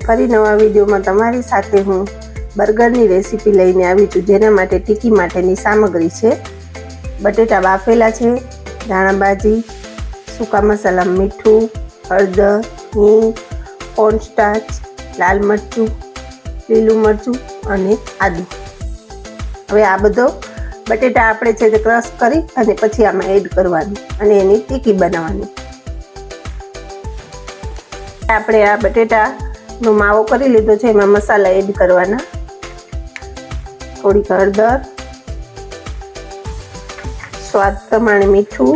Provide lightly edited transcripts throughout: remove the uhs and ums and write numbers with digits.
ફરી નવા વિડીયોમાં તમારી સાથે હું બર્ગરની રેસીપી લઈને આવી છું, જેના માટે ટિક્કી માટેની સામગ્રી છે બટેટા બાફેલા છે, ધાણાભાજી, સૂકા મસાલા, મીઠું, હળદર, હિંગ, કોર્નસ્ટાર્ચ, લાલ મરચું, લીલું મરચું અને આદુ. હવે આ બધો બટેટા આપણે છે તે ક્રશ કરી અને પછી આમાં એડ કરવાનું અને એની ટિક્કી બનાવવાની. આપણે આ બટેટાનો માવો કરી લીધો છે, એમાં મસાલા એડ કરવાના. થોડીક હળદર, સ્વાદ પ્રમાણે મીઠું,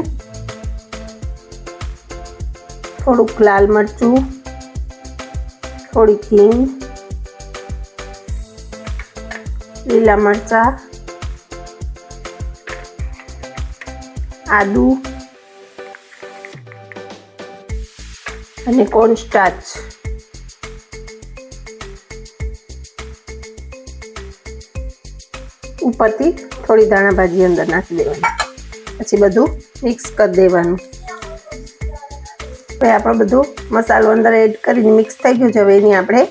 થોડુંક લાલ મરચું, થોડીક હિંગ, લીલા મરચાં, આદુ અને કોર્નસ્ટાર્ચ. ઉપરથી થોડી ધાણાભાજી અંદર નાખી દેવાની, પછી બધું મિક્સ કરી દેવાનું. હવે આપણે બધું મસાલો અંદર એડ કરીને મિક્સ થઈ ગયું છે. હવે એની આપણે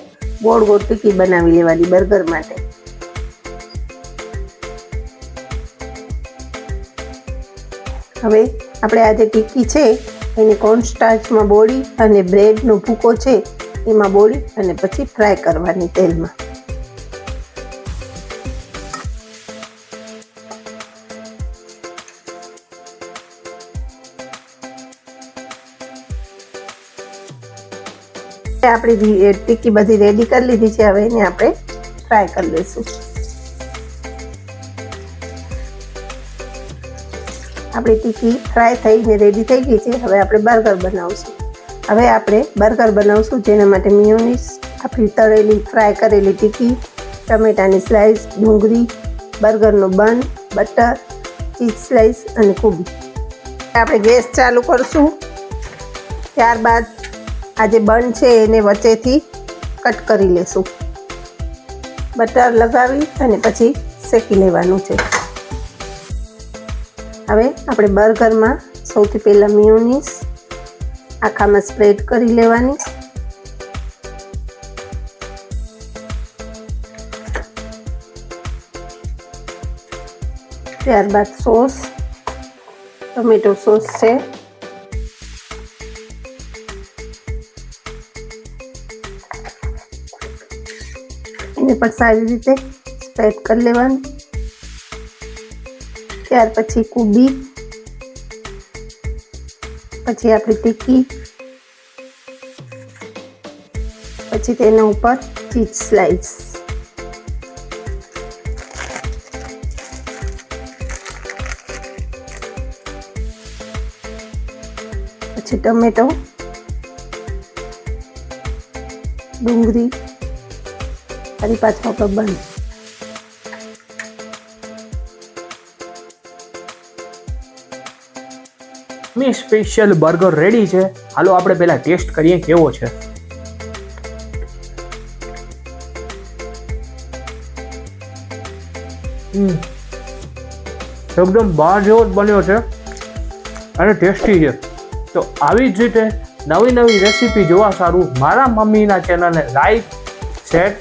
ગોળ ગોળ ટિક્કી બનાવી લેવાની બર્ગર માટે. હવે આપણે આ જે ટિક્કી છે એને કોર્નસ્ટાર્ચમાં બોળી અને બ્રેડનો ભૂકો છે એમાં બોળી અને પછી ફ્રાય કરવાની તેલમાં. આપણી ટિક્કી બધી રેડી કરી લીધી છે. હવે એને આપણે ફ્રાય કરી લઈશું. આપણી ટિક્કી ફ્રાય થઈને રેડી થઈ ગઈ છે. હવે આપણે બર્ગર બનાવશું. હવે આપણે બર્ગર બનાવશું, જેના માટે મિયોનીઝ, આપણી તળેલી ફ્રાય કરેલી ટિક્કી, ટમેટાની સ્લાઇસ, ડુંગળી, બર્ગરનો બન, બટર, ચીઝ સ્લાઇસ અને કોબી. આપણે ગેસ ચાલુ કરશું. ત્યારબાદ આ જે બન છે એને વચ્ચેથી કટ કરી લેશું. બટર લગાવી અને પછી શેકી લેવાનું છે. હવે આપણે બર્ગરમાં સૌથી પહેલાં મિયોનીઝ આખામાં સ્પ્રેડ કરી લેવાની. ત્યારબાદ સોસ, ટમેટો સોસ છે, એને પણ સારી રીતે સ્પ્રેડ કરી લેવાનું. ત્યાર પછી કોબી, પછી આપણી ટિક્કી, પછી તેના ઉપર ચીઝ સ્લાઇસ. પછી ટમેટો, ડુંગળી, ફરી પાછું આપણે બન. મેં સ્પેશિયલ બર્ગર રેડી છે. હાલો આપણે પહેલા ટેસ્ટ કરીએ કેવો છે. એકદમ બહાર જેવો જ બન્યો છે અને ટેસ્ટી છે. તો આવી જ રીતે નવી નવી રેસીપી જોવા સારું મારા મમ્મીના ચેનલને લાઈક, શેર,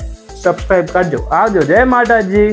સબસ્ક્રાઈબ કરજો. આવજો. જય માતાજી.